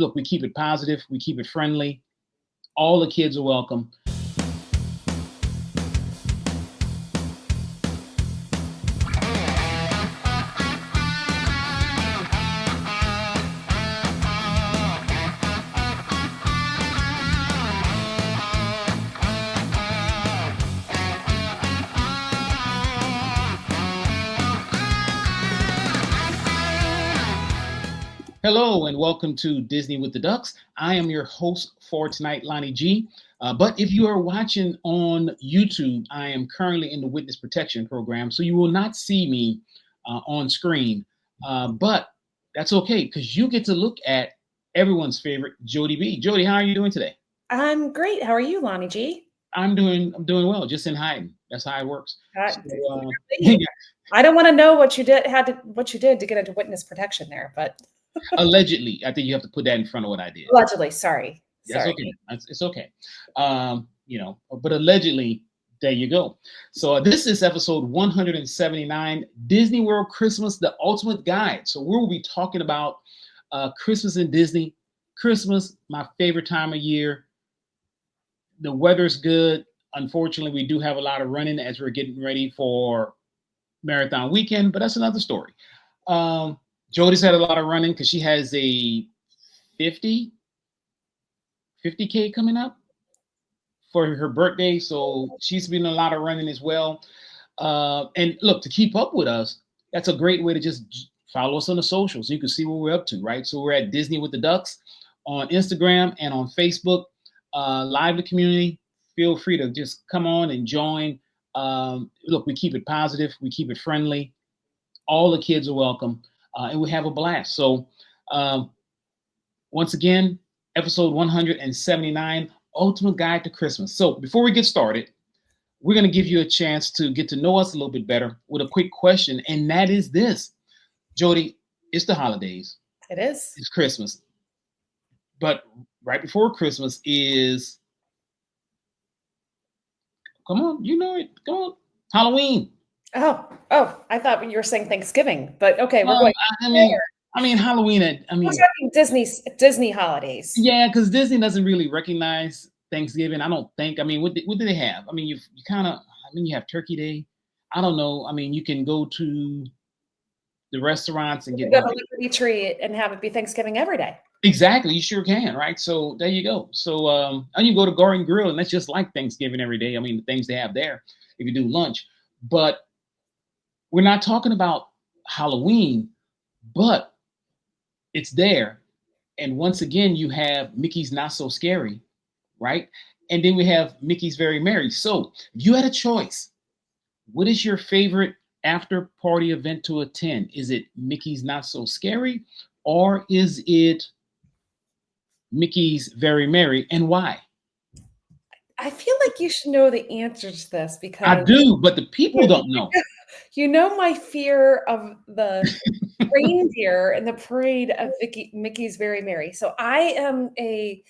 Look, we keep it positive, we keep it friendly. All the kids are welcome. Hello and welcome to Disney with the Ducks. I am your host for tonight, Lonnie G. But if you are watching on YouTube, I am currently in the witness protection program, so you will not see me on screen. But that's okay because you get to look at everyone's favorite, Jody B. Jody, how are you doing today? I'm great. How are you, Lonnie G? I'm doing well, just in hiding. That's how it works. I don't want to know what you did to get into witness protection there, but allegedly, I think you have to put that in front of what I did. Allegedly, sorry. That's okay. It's okay. But allegedly, there you go. So this is episode 179, Disney World Christmas, the ultimate guide. So we will be talking about Christmas in Disney. Christmas, my favorite time of year. The weather's good. Unfortunately, we do have a lot of running as we're getting ready for marathon weekend, but that's another story. Jody's had a lot of running because she has a 50K coming up for her birthday. So she's been a lot of running as well. And look, to keep up with us, that's a great way to just follow us on the socials. You can see what we're up to, right? So we're at Disney with the Ducks on Instagram and on Facebook. Lively community. Feel free to just come on and join. Look, we keep it positive. We keep it friendly. All the kids are welcome. And we have a blast. So once again, episode 179, Ultimate Guide to Christmas. So before we get started, we're going to give you a chance to get to know us a little bit better with a quick question. And that is this. Jody, it's the holidays. It is. It's Christmas. But right before Christmas is, come on, you know it. Come on, Halloween. Oh, I thought you were saying Thanksgiving, but okay, we're going. I mean Halloween. We're talking Disney holidays. Yeah, because Disney doesn't really recognize Thanksgiving. I don't think. I mean, what do they have? I mean, you kind of. I mean, you have Turkey Day. I don't know. I mean, you can go to the restaurants and get a Liberty Tree and have it be Thanksgiving every day. Exactly, you sure can, right? So there you go. So and you go to Garden Grill, and that's just like Thanksgiving every day. I mean, the things they have there if you do lunch. But we're not talking about Halloween, but it's there. And once again, you have Mickey's Not So Scary, right? And then we have Mickey's Very Merry. So if you had a choice, what is your favorite after party event to attend? Is it Mickey's Not So Scary, or is it Mickey's Very Merry, and why? I feel like you should know the answer to this because I do, but the people don't know. You know my fear of the reindeer and the parade of Mickey's Very Merry. So I am a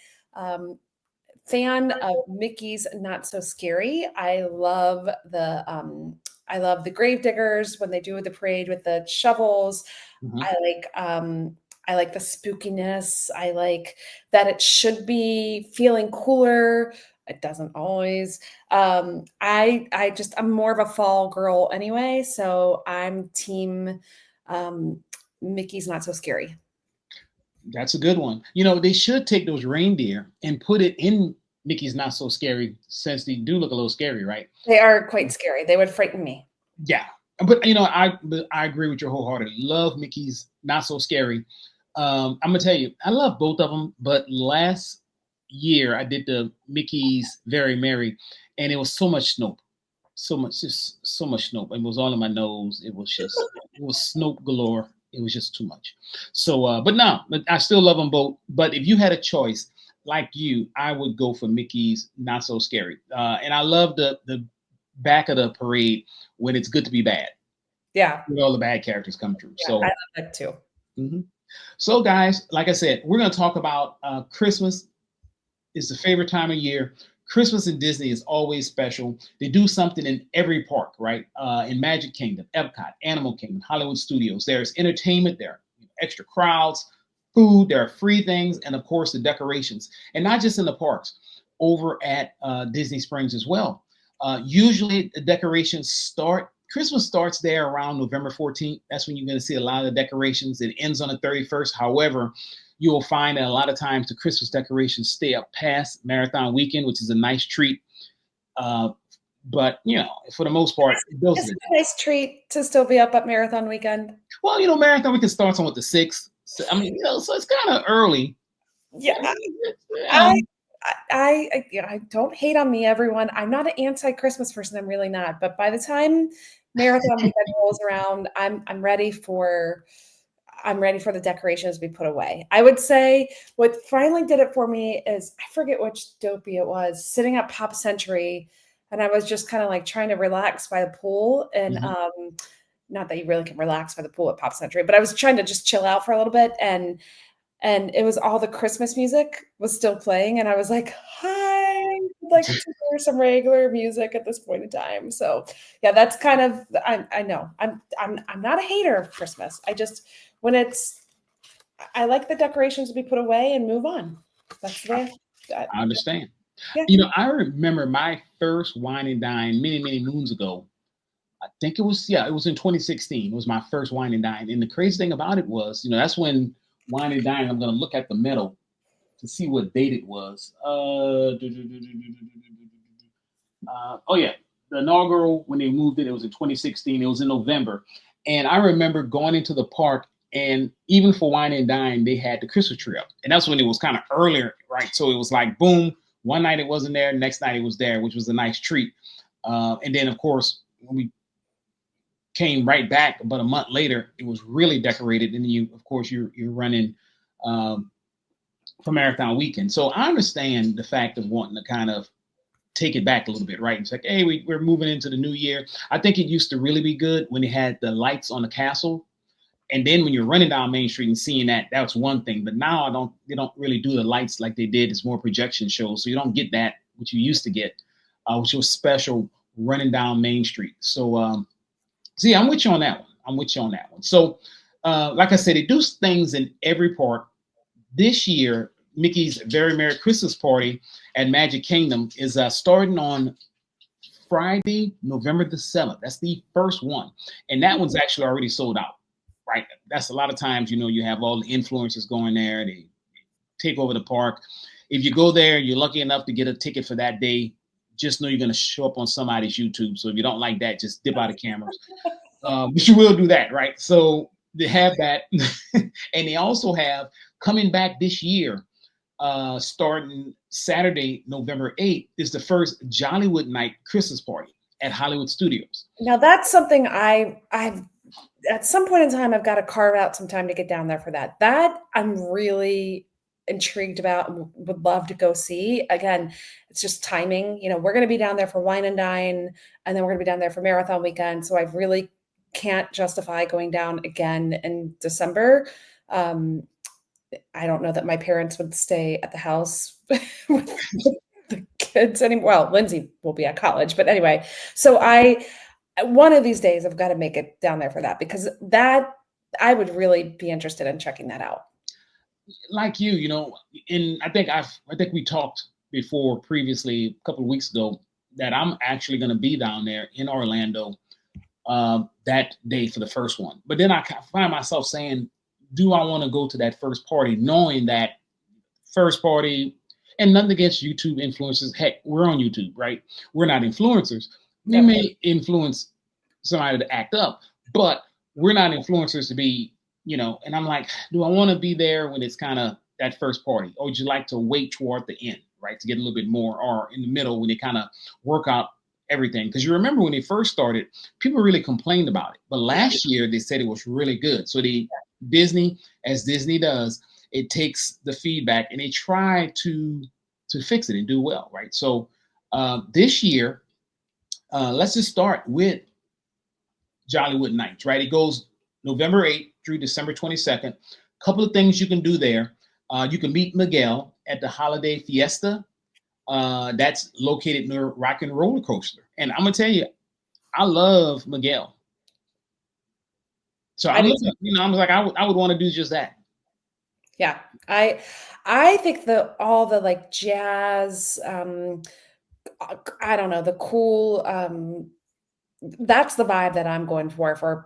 fan of Mickey's Not So Scary. I love the Gravediggers when they do the parade with the shovels. Mm-hmm. I like the spookiness. I like that it should be feeling cooler. It doesn't always. I'm more of a fall girl anyway, so I'm team Mickey's Not So Scary. That's a good one. You know, they should take those reindeer and put it in Mickey's Not So Scary, since they do look a little scary, right? They are quite scary. They would frighten me. Yeah, but you know, I agree with you wholeheartedly. Love Mickey's Not So Scary. I'm gonna tell you, I love both of them, but last year I did the Mickey's Very Merry, and it was so much Snoke, so much Snoke. It was all in my nose. It was Snoke galore. It was just too much. So, but I still love them both. But if you had a choice, like you, I would go for Mickey's Not So Scary. And I love the back of the parade when it's good to be bad. Yeah, when all the bad characters come through. Yeah, so I love that too. Mm-hmm. So, guys, like I said, we're going to talk about Christmas. It's the favorite time of year. Christmas in Disney is always special. They do something in every park, right? In Magic Kingdom, Epcot, Animal Kingdom, Hollywood Studios. There's entertainment there, extra crowds, food, there are free things, and of course the decorations, and not just in the parks, over at Disney Springs as well. Usually the decorations start. Christmas starts there around November 14th. That's when you're going to see a lot of the decorations. It ends on the 31st. However, you will find that a lot of times the Christmas decorations stay up past Marathon Weekend, which is a nice treat. Uh, but for the most part, those are It's the a nice treat to still be up at Marathon Weekend. well, Marathon Weekend starts on with the 6th. So, I mean, so it's kind of early. Yeah, Um, I don't hate on me, everyone. I'm not an anti-Christmas person. I'm really not. But by the time Marathon Weekend rolls around, I'm ready for the decorations to be put away. I would say what finally did it for me is I forget which dopey it was, sitting at Pop Century, and I was just kind of like trying to relax by the pool. And mhm. not that you really can relax by the pool at Pop Century, but I was trying to just chill out for a little bit, and it was all the Christmas music was still playing, and I was like, "Hi, I'd like to hear some regular music at this point in time." So, yeah, that's kind of I know. I'm not a hater of Christmas. I just when it's I like the decorations to be put away and move on. That's the way I understand. yeah. I remember my first wine and dine many, many moons ago. I think it was in 2016. It was my first wine and dine. And the crazy thing about it was, that's when wine and dine, I'm going to look at the medal to see what date it was. Oh, yeah. The inaugural, when they moved it, it was in 2016. It was in November. And I remember going into the park, and even for wine and dine, they had the Christmas tree up. And that's when it was kind of earlier, right? So it was like, boom, one night it wasn't there, next night it was there, which was a nice treat. And then, of course, when we came right back about a month later, it was really decorated. And then of course, you're running um, for Marathon Weekend. So I understand the fact of wanting to kind of take it back a little bit, right? It's like, hey, we're moving into the new year. I think it used to really be good when they had the lights on the castle. And then when you're running down Main Street and seeing that's one thing. But now they don't really do the lights like they did. It's more projection shows. So you don't get that, which you used to get, which was special running down Main Street. So yeah, I'm with you on that one. I'm with you on that one. So, like I said, they do things in every park. This year, Mickey's Very Merry Christmas Party at Magic Kingdom is starting on Friday, November the 7th. That's the first one. And that one's actually already sold out, right? That's a lot of times, you have all the influencers going there. They take over the park. If you go there, you're lucky enough to get a ticket for that day. Just know you're going to show up on somebody's YouTube. So if you don't like that, just dip out of cameras. But you will do that, right? So they have that. And they also have coming back this year, starting Saturday, November 8th, is the first Jollywood Night Christmas party at Hollywood Studios. Now that's something I've at some point in time I've got to carve out some time to get down there for that. That I'm really intrigued about and would love to go see. Again, it's just timing. We're going to be down there for Wine and Dine, and then we're going to be down there for Marathon Weekend. So I really can't justify going down again in December. I don't know that my parents would stay at the house with the kids anymore. Well, Lindsay will be at college, but anyway. So one of these days I've got to make it down there for that, because that I would really be interested in checking that out. Like and I think we talked before previously a couple of weeks ago that I'm actually going to be down there in Orlando that day for the first one. But then I find myself saying, do I want to go to that first party, knowing that first party, and nothing against YouTube influencers. Heck, we're on YouTube, right? We're not influencers. We Yep. may influence somebody to act up, but we're not influencers to be, and I'm like, do I want to be there when it's kind of that first party? Or would you like to wait toward the end, right? To get a little bit more, or in the middle when they kind of work out everything. Because you remember when they first started, people really complained about it. But last year they said it was really good. So Disney, as Disney does, it takes the feedback and they try to fix it and do well, right? So this year, let's just start with Jollywood Nights, right? It goes November 8th through December 22nd. Couple of things you can do there. You can meet Miguel at the Holiday Fiesta. That's located near Rock and Roller Coaster. And I'm gonna tell you, I love Miguel. So I'm looking, I was like, I would want to do just that. Yeah. I think the all the like jazz, I don't know, the cool, that's the vibe that I'm going for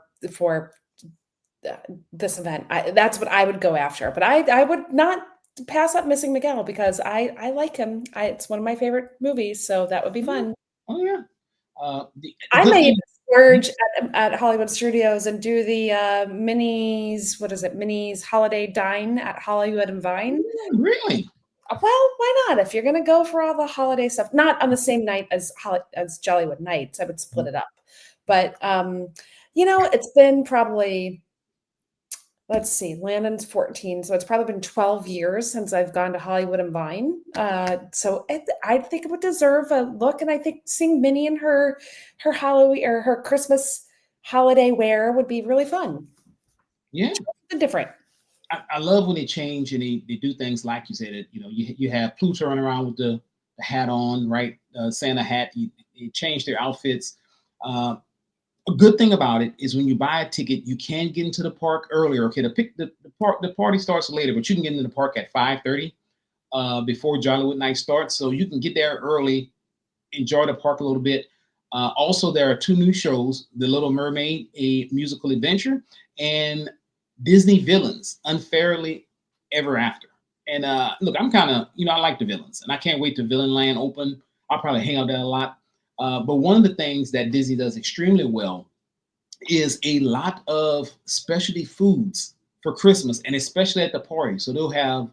uh, this event. That's what I would go after. But I would not pass up missing Miguel because I like him. It's one of my favorite movies, so that would be Yeah. fun. Oh yeah. The I good may even thing. splurge at Hollywood Studios and do the Minnie's, what is it? Minnie's Holiday Dine at Hollywood and Vine. Really? Well, why not? If you're gonna go for all the holiday stuff, not on the same night as Jollywood Nights, I would split it up. But it's been probably, let's see, Landon's 14, so it's probably been 12 years since I've gone to Hollywood and Vine. I think it would deserve a look, and I think seeing Minnie in her Halloween or her Christmas holiday wear would be really fun Yeah. and different. I love when they change and they do things like you said. That you have Pluto running around with the hat on, right? Santa hat. You change their outfits. Uh, a good thing about it is when you buy a ticket, you can get into the park earlier. Okay, the party starts later, but you can get into the park at 5:30 before Jollywood Night starts, so you can get there early, enjoy the park a little bit. Also, there are two new shows: The Little Mermaid, a musical adventure, and Disney Villains, Unfairly Ever After. And look, I'm kind of, I like the villains, and I can't wait to Villain Land open. I'll probably hang out there a lot. But one of the things that Disney does extremely well is a lot of specialty foods for Christmas, and especially at the party. So they'll have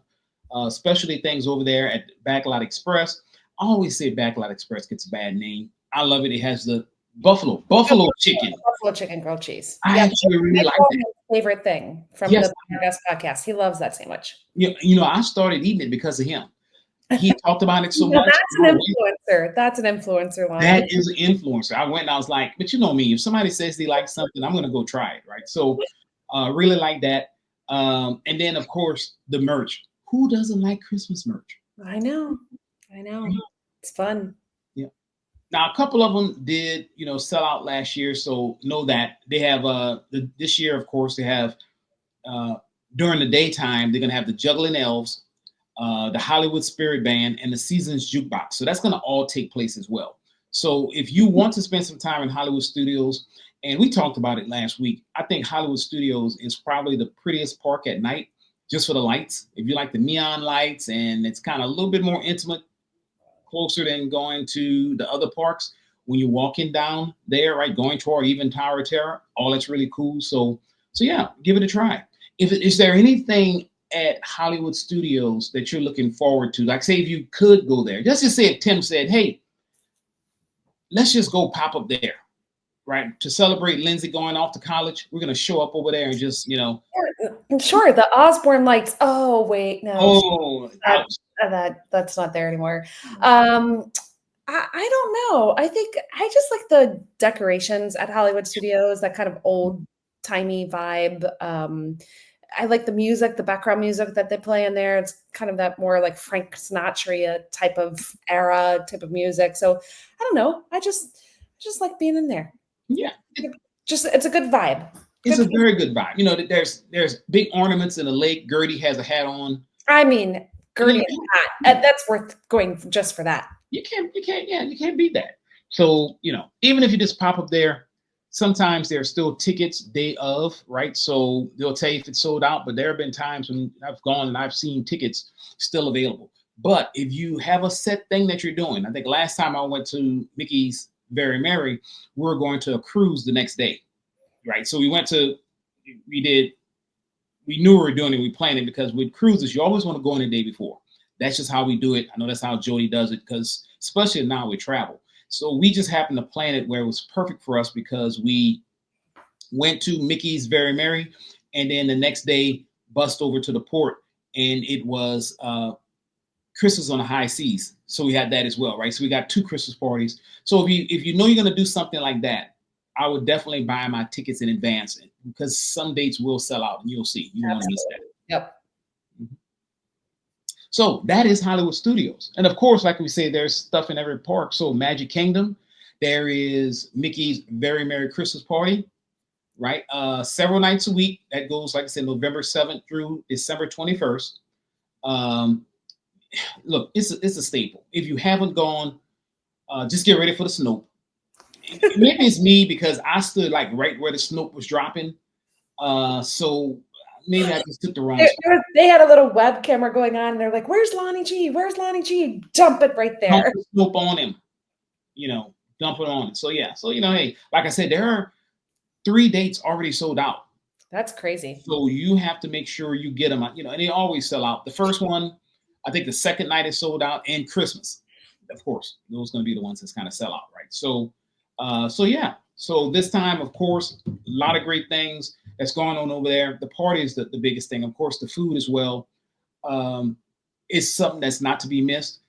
specialty things over there at Backlot Express. I always say Backlot Express gets a bad name. I love it. It has the buffalo chicken. Buffalo chicken grilled cheese. I Yeah, actually really my like that. favorite thing from Yes, the podcast. He loves that sandwich. I started eating it because of him. He talked about it so No, much. that's an influencer. That's an influencer line. That is an influencer. I went and I was like, but you know me, if somebody says they like something, I'm gonna go try it, right? So really like that. And then of course the merch. Who doesn't like Christmas merch? I know. I know. It's fun. Yeah. Now a couple of them did, sell out last year. So know that they have this year, of course, they have uh during the daytime, they're gonna have the juggling elves, the Hollywood Spirit Band, and the Seasons Jukebox. So that's going to all take place as well. So if you want to spend some time in Hollywood Studios, and we talked about it last week, I think Hollywood Studios is probably the prettiest park at night, just for the lights. If you like the neon lights, and it's kind of a little bit more intimate, closer than going to the other parks. When you're walking down there, right, going toward even Tower of Terror, all that's really cool. So yeah, give it a try. Is there anything at Hollywood Studios that you're looking forward to? Like, say, if you could go there, let's just say if Tim said, "Hey, let's just go pop up there, right, to celebrate Lindsay going off to college. We're gonna show up over there and just, Sure, the Osborne lights. Oh wait, no, oh, that's not there anymore. I don't know. I think I just like the decorations at Hollywood Studios, that kind of old timey vibe. I like the music, the background music that they play in there. It's kind of that more like Frank Sinatra type of era type of music. So I don't know. I just like being in there. yeah, Just it's a good vibe. it's Good a very good vibe. There's big ornaments in the lake. Gertie has a hat on. I mean, Gertie and hat. That's worth going just for that. You can't beat that. So, even if you just pop up there, sometimes there are still tickets day of, right? So they'll tell you if it's sold out, but there have been times when I've gone and I've seen tickets still available. But if you have a set thing that you're doing, I think last time I went to Mickey's Very Merry, we were going to a cruise the next day, right? So we knew we were doing it, we planned it, because with cruises, you always want to go in the day before. That's just how we do it. I know that's how Jody does it, because especially now we travel. So we just happened to plan it where it was perfect for us, because we went to Mickey's Very Merry, and then the next day bust over to the port, and it was Christmas on the High Seas. So we had that as well, right? So we got two Christmas parties. So if you know you're going to do something like that, I would definitely buy my tickets in advance, because some dates will sell out, and you'll see. You don't want to miss that. Yep. So that is Hollywood Studios. And of course, like we say, there's stuff in every park. So Magic Kingdom, there is Mickey's Very Merry Christmas Party. right? Several nights a week. That goes, like I said, November 7th through December 21st. Um, Look, it's a staple. If you haven't gone, just get ready for the snow. Maybe it's me because I stood like right where the snow was dropping. So maybe I just took the wrong spot. They had a little web camera going on, and they're like, "Where's Lonnie G? Where's Lonnie G? Dump it right Dump there." the snow on him, dump it on. So yeah, so hey, like I said, there are 3 dates already sold out. That's crazy. So you have to make sure you get them, and they always sell out. The first one, I think the second night is sold out, and Christmas, of course, those are going to be the ones that's kind of sell out, right? So yeah. So this time, of course, a lot of great things that's going on over there. The party is the biggest thing, of course. The food as well um, is something that's not to be missed.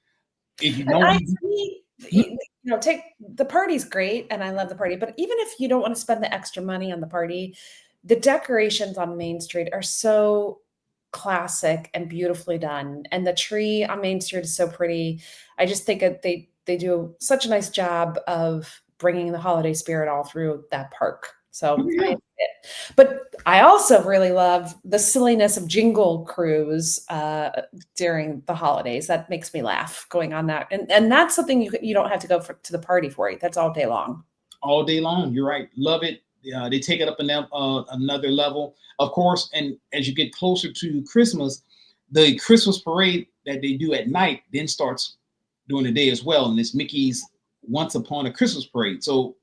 If you And don't, take the party's great, and I love the party. But even if you don't want to spend the extra money on the party, the decorations on Main Street are so classic and beautifully done, and the tree on Main Street is so pretty. I just think that they do such a nice job of bringing the holiday spirit all through that park. So yeah. but I also really love the silliness of Jingle Cruise during the holidays. That makes me laugh going on that, and that's something you don't have to go to the party for. That's all day long. All day long. You're right. Love it. They take it up another level, of course. And as you get closer to Christmas, the Christmas parade that they do at night then starts during the day as well. And it's Mickey's Once Upon a Christmas Parade. So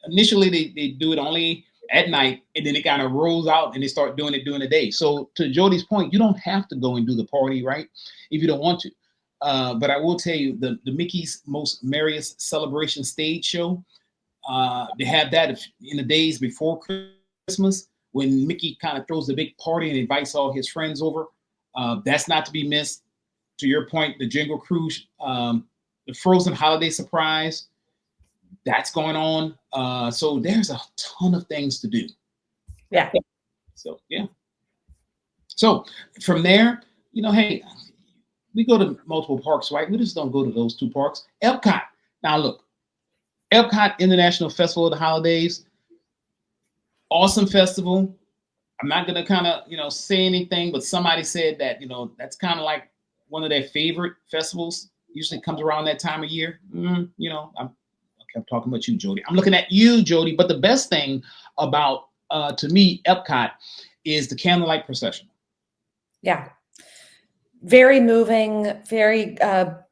initially they do it only at night, and then it kind of rolls out and they start doing it during the day. So to Jody's point, you don't have to go and do the party, right? If you don't want to. But I will tell you, the Mickey's Most Merriest Celebration stage show, they have that in the days before Christmas when Mickey kind of throws a big party and invites all his friends over. That's not to be missed. To your point, the Jingle Cruise, the Frozen Holiday Surprise, that's going on. So there's a ton of things to do. Yeah. So yeah. So from there, hey, we go to multiple parks, right? We just don't go to those two parks. Epcot. Now look, Epcot International Festival of the Holidays, awesome festival. I'm not gonna kind of say anything, but somebody said that that's kind of like one of their favorite festivals. Usually comes around that time of year. I'm talking about you, Jody. I'm looking at you, Jody. But the best thing about to me Epcot is the candlelight procession. Yeah. Very moving, very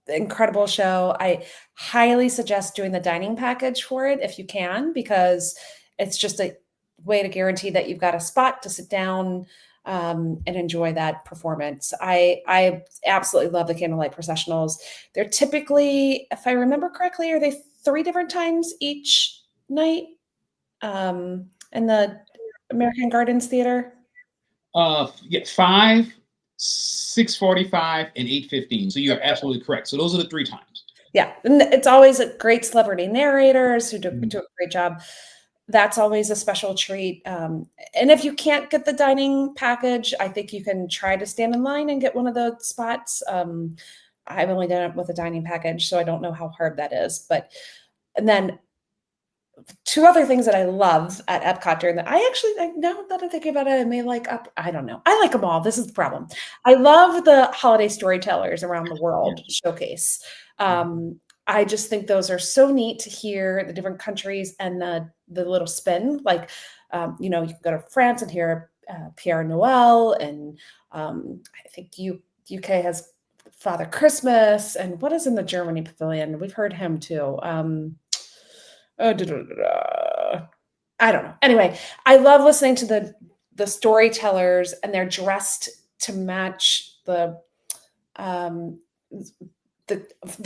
incredible show. I highly suggest doing the dining package for it if you can, because it's just a way to guarantee that you've got a spot to sit down and enjoy that performance. I absolutely love the candlelight processionals. They're typically, if I remember correctly, are they 3 different times each night in the American Gardens Theater? Yeah, 5, 6:45, and 8:15. So you're absolutely correct. So those are the 3 times. Yeah, and it's always a great celebrity narrators who do a great job. That's always a special treat. And if you can't get the dining package, I think you can try to stand in line and get one of the spots. I've only done it with a dining package, so I don't know how hard that is. And then 2 other things that I love at Epcot during now that I'm thinking about it, I may I don't know. I like them all. This is the problem. I love the holiday storytellers around the world showcase. I just think those are so neat to hear the different countries and the little spin. You can go to France and hear Pierre Noel, and I think UK has Father Christmas, and what is in the Germany pavilion? We've heard him too. I don't know. Anyway, I love listening to the storytellers, and they're dressed to match the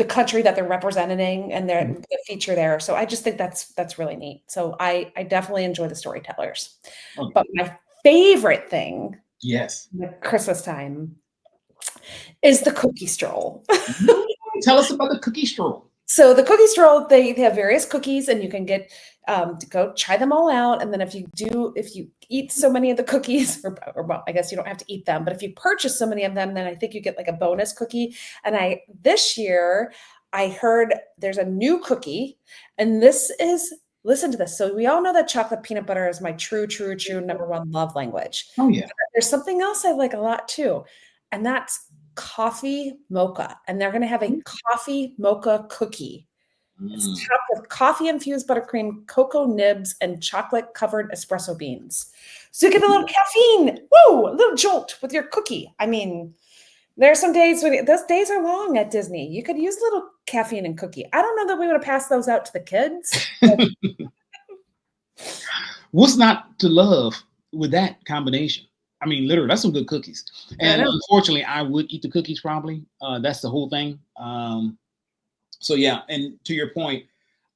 country that they're representing and the feature there. So I just think that's really neat. So I definitely enjoy the storytellers. Okay. But my favorite thing, yes, at Christmas time, is the cookie stroll. Tell us about the cookie stroll. So the cookie stroll, they have various cookies, and you can get to go try them all out. And then if you eat so many of the cookies, or well, I guess you don't have to eat them, but if you purchase so many of them, then I think you get like a bonus cookie. And this year I heard there's a new cookie, and this is listen to this. So we all know that chocolate peanut butter is my true number one love language. Oh yeah. But there's something else I like a lot too, and that's coffee mocha. And they're going to have a coffee mocha cookie. It's Mm. topped with coffee infused buttercream, cocoa nibs, and chocolate covered espresso beans. So you get a little caffeine, woo, a little jolt with your cookie. I mean, there are some days when those days are long at Disney. You could use a little caffeine and cookie. I don't know that we would have passed those out to the kids. What's not to love with that combination? I mean, literally, that's some good cookies. And unfortunately, I would eat the cookies probably. That's the whole thing. So yeah, and to your point,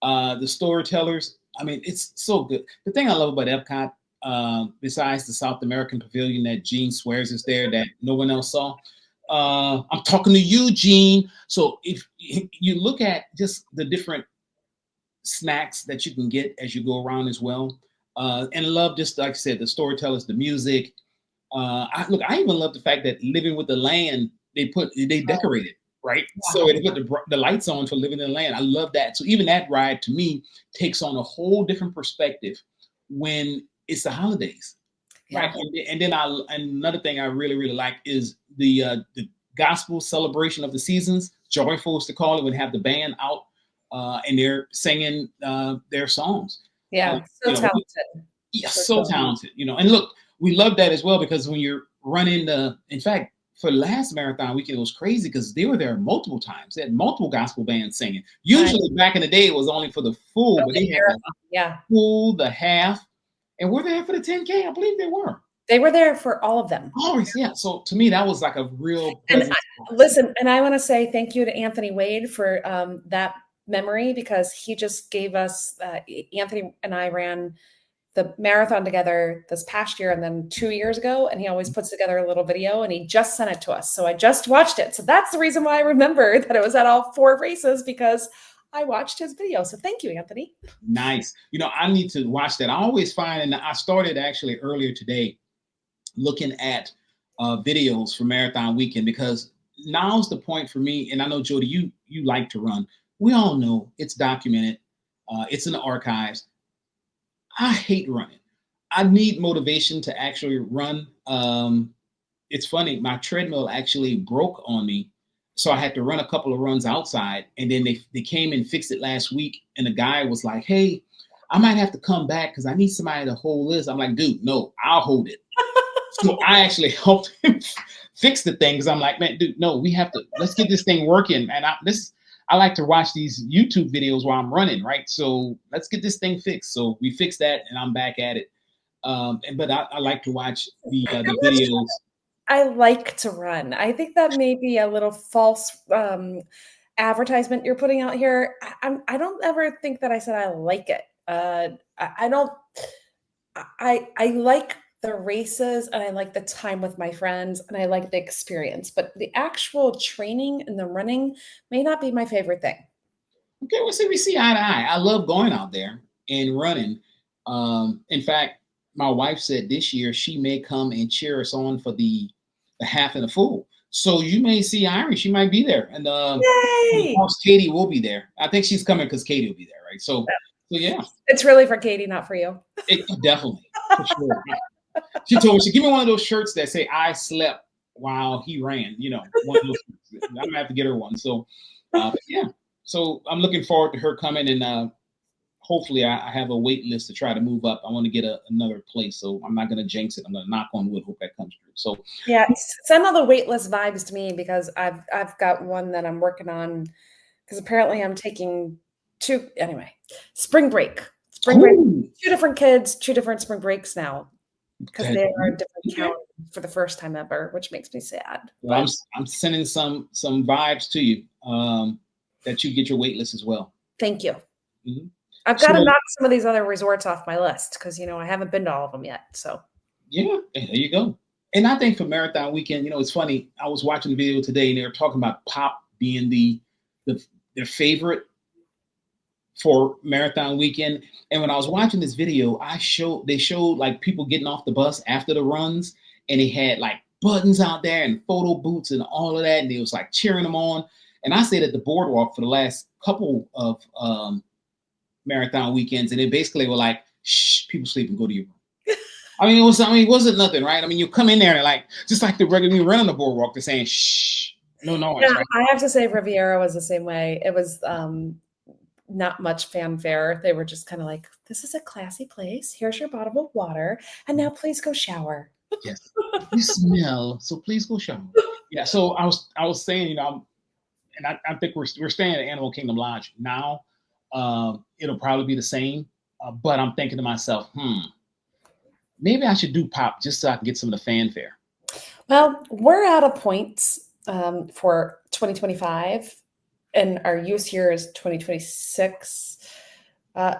the storytellers. I mean, it's so good. The thing I love about Epcot, besides the South American Pavilion that Gene swears is there that no one else saw. I'm talking to you, Gene. So if you look at just the different snacks that you can get as you go around as well, and love just like I said, the storytellers, the music. I even love the fact that Living with the Land, they decorated, right? Wow. So they put the lights on for Living in the Land. I love that. So even that ride to me takes on a whole different perspective when it's the holidays. Right. And then another thing I really like is the gospel celebration of the seasons. Joyful is to call it, would have the band out and they're singing their songs. Yeah, so talented. Yeah, so talented. And look, we love that as well because when you're running in fact, for last marathon weekend, it was crazy because they were there multiple times. They had multiple gospel bands singing. Usually back in the day, it was only for the full, but they had the full, the half. And were they there for the 10K? I believe they were. They were there for all of them. Always, yeah. So to me, that was like a real listen, and I want to say thank you to Anthony Wade for that memory because he just gave us, Anthony and I ran the marathon together this past year and then 2 years ago, and he always puts together a little video and he just sent it to us. So I just watched it. So that's the reason why I remember that it was at all 4 races because I watched his video. So thank you, Anthony. Nice. I need to watch that. I always find, and I started actually earlier today looking at videos for Marathon Weekend because now's the point for me. And I know, Jody, you like to run. We all know it's documented. It's in the archives. I hate running. I need motivation to actually run. It's funny. My treadmill actually broke on me. So I had to run a couple of runs outside, and then they came and fixed it last week. And the guy was like, "Hey, I might have to come back because I need somebody to hold this." I'm like, "Dude, no, I'll hold it." So I actually helped him fix the thing because I'm like, "Man, dude, no, let's get this thing working." And I like to watch these YouTube videos while I'm running, right? So let's get this thing fixed. So we fixed that, and I'm back at it. But I like to watch the videos. I like to run. I think that may be a little false advertisement you're putting out here. I don't ever think that I said I like it. I don't. I like the races and I like the time with my friends and I like the experience, but the actual training and the running may not be my favorite thing. Okay, well, see, we see eye to eye. I love going out there and running. In fact, my wife said this year she may come and cheer us on for the half and the full. So you may see Irie. She might be there. And of course, Katie will be there. I think she's coming because Katie will be there, right? So yeah. It's really for Katie, not for you. Definitely. For sure. She told me, she give me one of those shirts that say I slept while he ran, one of those shirts. I'm gonna have to get her one. So yeah. So I'm looking forward to her coming and hopefully I have a wait list to try to move up. I want to get another place. So I'm not gonna jinx it. I'm gonna knock on wood, hope that comes through. So yeah, send all the wait list vibes to me because I've got one that I'm working on because apparently I'm taking spring break. 2 different kids, 2 different spring breaks now. Because they are different calendars for the first time ever, which makes me sad. Well, I'm sending some vibes to you that you get your wait list as well. Thank you. Mm-hmm. I've got to knock some of these other resorts off my list because I haven't been to all of them yet. So yeah, there you go. And I think for Marathon Weekend, it's funny. I was watching the video today, and they were talking about Pop being their favorite for Marathon Weekend. And when I was watching this video, they showed like people getting off the bus after the runs, and they had like buttons out there and photo booths and all of that, and they was like cheering them on. And I stayed at the boardwalk for the last couple of marathon weekends, and they basically were like, "Shh, people sleep and go to your room." It wasn't nothing, right? I mean, you come in there and like, just like the regular you run on the boardwalk, they're saying, "Shh, no noise," Yeah, right? I have to say Riviera was the same way. It was not much fanfare. They were just kind of like, this is a classy place. Here's your bottle of water. And now please go shower. Yes, you smell, so please go shower. Yeah, so I was saying, and I think we're staying at Animal Kingdom Lodge now. It'll probably be the same, but I'm thinking to myself, maybe I should do pop just so I can get some of the fanfare. Well, we're out of points for 2025, and our use year is 2026.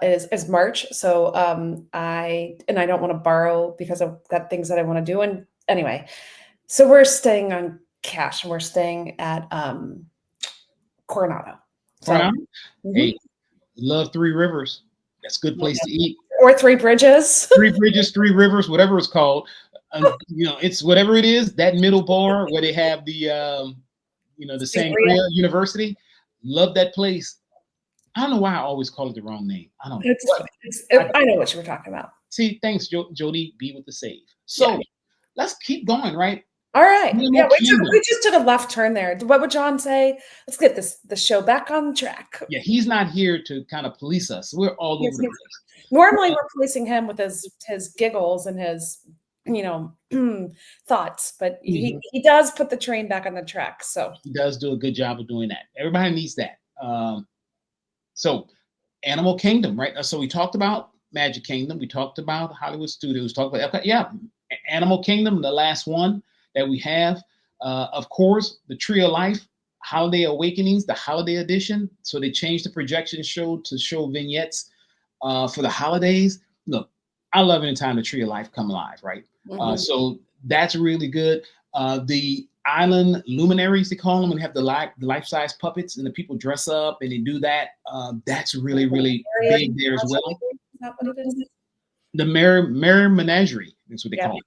Is March, so I don't want to borrow because I've got things that I want to do. And anyway, so we're staying on cash, and we're staying at Coronado. So, Coronado? mhm. Hey, love Three Rivers. That's a good place to eat. Or Three Bridges. Three Bridges, Three Rivers, whatever it's called. It's whatever it is. That middle bar where they have the Sangria University. Love that place. I don't know why I always call it the wrong name. I don't know. I know what you were talking about. See, thanks, Jody. Be with the save. So Yeah. let's keep going, right? All right. Animal Yeah, Kingdom. we just took a left turn there. What would John say? Let's get the show back on track. Yeah, he's not here to kind of police us. We're all over the place. Normally, we're policing him with his giggles and his thoughts, but he does put the train back on the track. So he does do a good job of doing that. Everybody needs that. So Animal Kingdom, right? So we talked about Magic Kingdom. We talked about Hollywood Studios. Talked about Animal Kingdom, the last one that we have. Of course, the Tree of Life, Holiday Awakenings, the Holiday Edition. So they changed the projection show to show vignettes for the holidays. Look, I love anytime the Tree of Life come alive, right? So that's really good. The island luminaries, they call them, and have the life-size puppets, and the people dress up and they do that. That's really, really big there as well. Is that what it is? The Merry Menagerie is what they call it.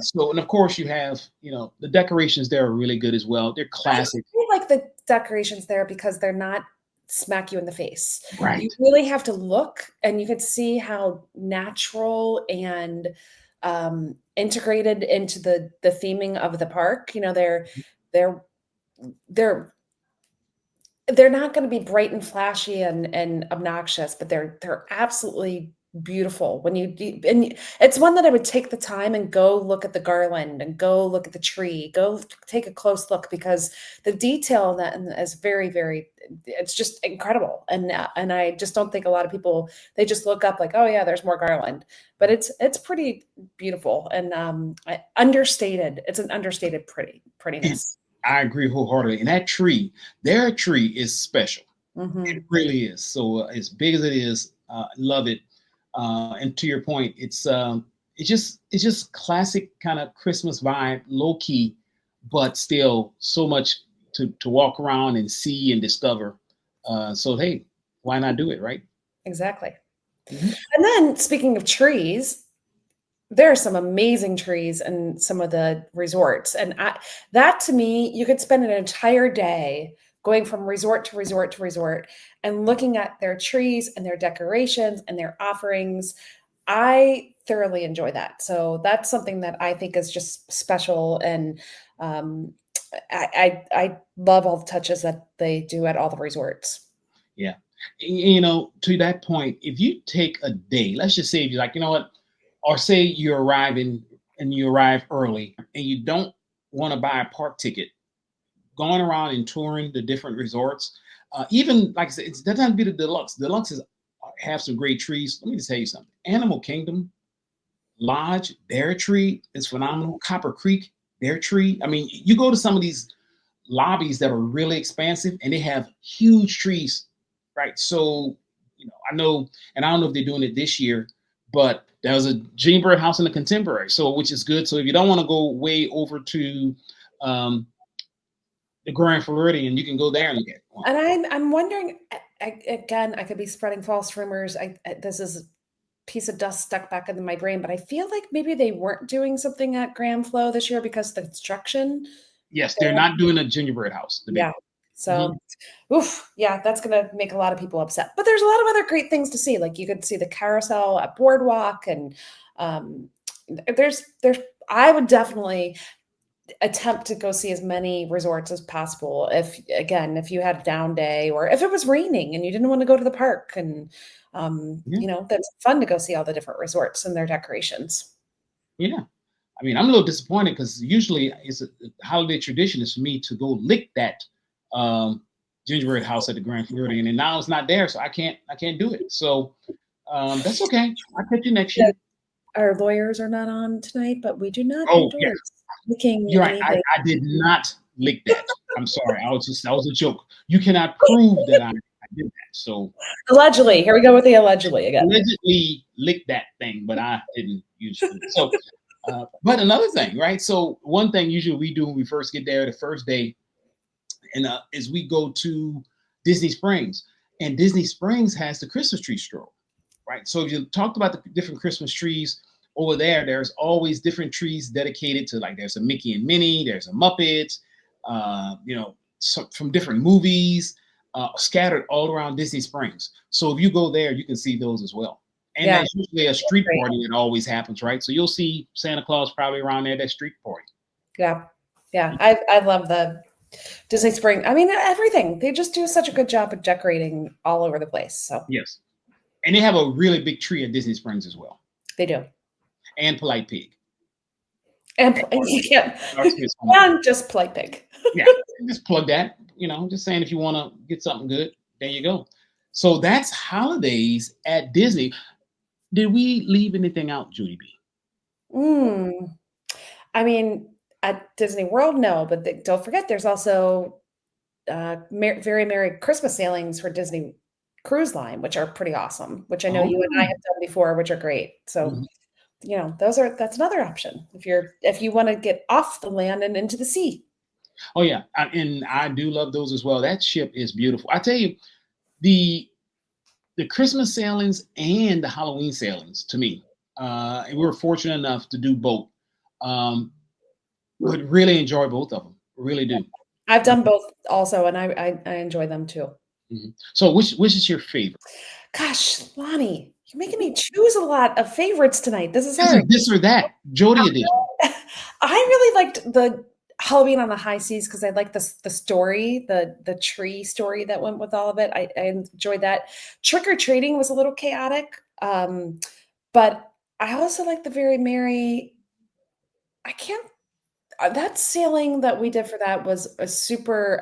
So, and of course, you have the decorations there are really good as well. They're classic. I like the decorations there because they're not smack you in the face. Right. You really have to look, and you can see how natural and integrated into the theming of the park. They're not going to be bright and flashy and obnoxious, but they're absolutely beautiful. And it's one that I would take the time and go look at the garland and go look at the tree, go take a close look, because the detail in that is very, very, it's just incredible. And I just don't think a lot of people, they just look up like, oh yeah, there's more garland, but it's pretty beautiful and understated. It's an understated prettiness. I agree wholeheartedly. And that tree, their tree is special. It really is. So as big as it is, love it. And to your point, it's just classic kind of Christmas vibe, low key, but still so much to walk around and see and discover. So hey, why not do it, right? Exactly. And then speaking of trees, there are some amazing trees in some of the resorts. And that to me, you could spend an entire day going from resort to resort to resort and looking at their trees and their decorations and their offerings. I thoroughly enjoy that. So that's something that I think is just special. And I love all the touches that they do at all the resorts. Yeah. To that point, if you take a day, let's just say if you're like, you know what, or say you're arriving and you arrive early and you don't want to buy a park ticket, going around and touring the different resorts, even like I said, it doesn't have to be the deluxe. Deluxe have some great trees. Let me just tell you something. Animal Kingdom Lodge, their tree is phenomenal. Copper Creek, their tree. I mean, you go to some of these lobbies that are really expansive and they have huge trees, right? So, I know, and I don't know if they're doing it this year, but there's a Gingerbread House in the Contemporary, so which is good. So if you don't want to go way over to the Grand Floridian, you can go there and look at it. And I'm wondering, again, I could be spreading false rumors. This is a piece of dust stuck back into my brain, but I feel like maybe they weren't doing something at Grand Flo this year because of the construction. Yes, they're not doing a Gingerbread House. Yeah. So, oof, yeah, that's gonna make a lot of people upset. But there's a lot of other great things to see. Like you could see the carousel at Boardwalk, and um, there's. I would definitely attempt to go see as many resorts as possible. If again, if you had a down day, or if it was raining and you didn't want to go to the park, and Yeah. that's fun to go see all the different resorts and their decorations. Yeah. I mean, I'm a little disappointed because usually it's a holiday tradition is for me to go lick that um, gingerbread house at the Grand Floridian, and now it's not there, so I can't do it. So that's okay. I'll catch you next Yeah, year. our lawyers are not on tonight, but we do not Oh yeah, endorse licking you're right. I, anything. I did not lick that. I'm sorry. That was a joke. You cannot prove that I did that. So Allegedly, here we go with the allegedly again. allegedly licked that thing, but I didn't use food. So, but another thing, right? So one thing usually we do when we first get there, the first day, and is we go to Disney Springs, and Disney Springs has the Christmas tree stroll, right? So if you talked about the different Christmas trees over there, there's always different trees dedicated to like there's a Mickey and Minnie, there's a Muppets, from different movies, scattered all around Disney Springs. So if you go there, you can see those as well. And Yeah, there's usually a street great. party that always happens, right? So you'll see Santa Claus probably around there, that street party. Yeah. Yeah. I love the Disney Spring. I mean, everything. They just do such a good job of decorating all over the place. So Yes. And they have a really big tree at Disney Springs as well. they do. And Polite Pig. And you can't, Dark Space Home. and just play pig. Yeah, just plug that. Just saying if you want to get something good, there you go. So that's holidays at Disney. Did we leave anything out, Judy B? Mm. I mean, at Disney World, no, but don't forget, there's also very Merry Christmas sailings for Disney Cruise Line, which are pretty awesome, which I know you and I Oh, have done before, which are great. So, mhm. that's another option if you want to get off the land and into the sea. Oh yeah, and I do love those as well. That ship is beautiful. I tell you, the the Christmas sailings and the Halloween sailings to me, and we were fortunate enough to do both. Um, would really enjoy both of them. Really do. I've done both also, and I enjoy them too. So which is your favorite? Gosh, Lonnie, you're making me choose a lot of favorites tonight. This is This hard. is this or that. Jody edition. I really liked the Halloween on the High Seas because I like the story, the tree story that went with all of it. I enjoyed that. Trick or treating was a little chaotic, but I also like the Very Merry. I can't. That sailing that we did for that was a super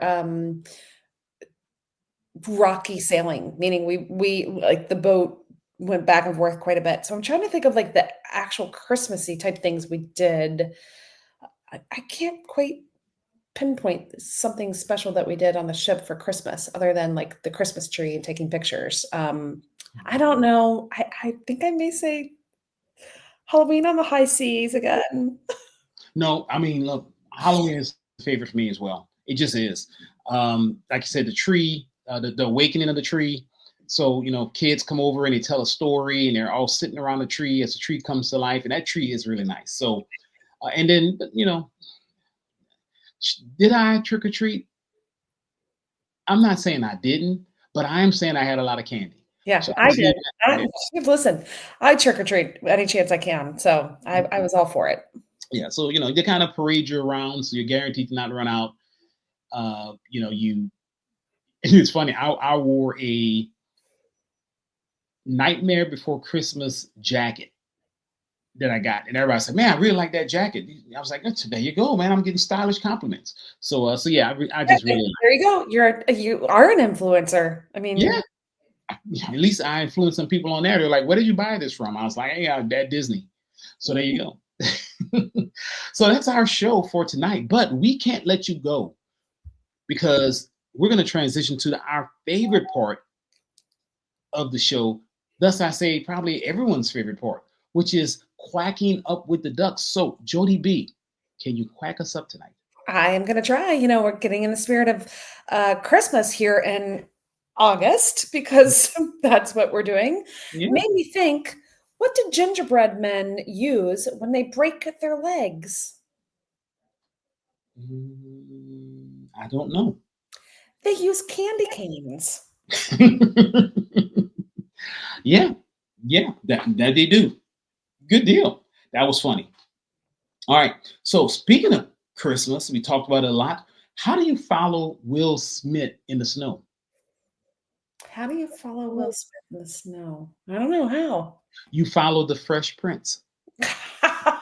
rocky sailing, meaning we like the boat went back and forth quite a bit. So I'm trying to think of like the actual Christmassy type things we did. I can't quite pinpoint something special that we did on the ship for Christmas other than like the Christmas tree and taking pictures. I don't know. I think I may say Halloween on the High Seas again. No, I mean, look, Halloween is a favorite for me as well. It just is. Like you said, the tree, the awakening of the tree. So, kids come over and they tell a story and they're all sitting around the tree as the tree comes to life. And that tree is really nice. So, and then, did I trick or treat? I'm not saying I didn't, but I am saying I had a lot of candy. Yeah, So I I'm did. saying that, Listen, I trick or treat any chance I can. So I was all for it. yeah. So, they kind of parade you around. So you're guaranteed to not run out. It's funny. I wore a Nightmare Before Christmas jacket that I got, and everybody said, "Man, I really like that jacket." I was like, "There you go, man. I'm getting stylish compliments." So yeah, I just really like. There you go. You are an influencer. I mean, Yeah, at least I influenced some people on there. They're like, "Where did you buy this from?" I was like, "Hey, at Disney." So there you go. So that's our show for tonight, but we can't let you go because we're going to transition to our favorite part of the show. Thus, I say probably everyone's favorite part, which is quacking up with the ducks. So, Jody B, can you quack us up tonight? I am going to try. We're getting in the spirit of Christmas here in August because that's what we're doing. Yeah. Made me think, what do gingerbread men use when they break their legs? I don't know. They use candy canes. Yeah, yeah, that they do. Good deal. That was funny. All right. So speaking of Christmas, we talked about it a lot. How do you follow Will Smith in the snow? How do you follow Will Smith in the snow? I don't know You follow the Fresh Prince. how.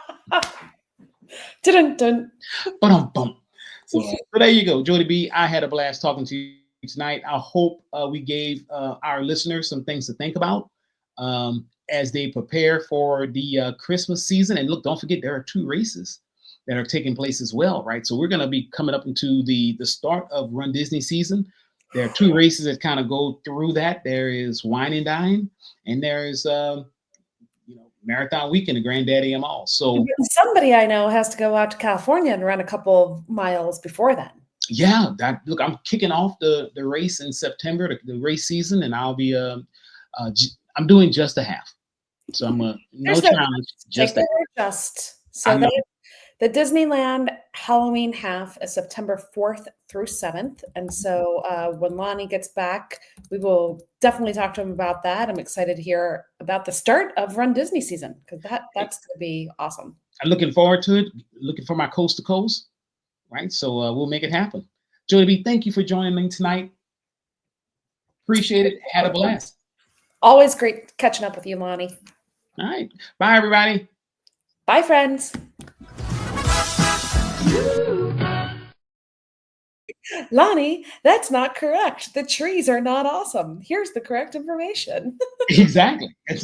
Dun dun. Bum. So there you go, Jody B. I had a blast talking to you tonight. I hope we gave our listeners some things to think about as they prepare for the Christmas season. And look, don't forget there are two races that are taking place as well, right? So we're going to be coming up into the start of Run Disney season. There are two races that kind of go through that. There is Wine and Dine, and there is Marathon Weekend at Granddaddy Mall. So Somebody I know has to go out to California and run a couple of miles before then. yeah, look, I'm kicking off the race in September, the race season, and I'll be I'm doing just a half. So I'm no There's no challenge, just a just I so know. the Disneyland Halloween half is September 4th through 7th. And so when Lonnie gets back, we will definitely talk to him about that. I'm excited to hear about the start of Run Disney season because that's going to be awesome. I'm looking forward to it. Looking for my coast to coast, right? So we'll make it happen. Jody B, thank you for joining me tonight. Appreciate it. Had a blast. Always great catching up with you, Lonnie. All right. Bye, everybody. Bye, friends. Lonnie, that's not correct. The trees are not awesome. Here's the correct information. Exactly.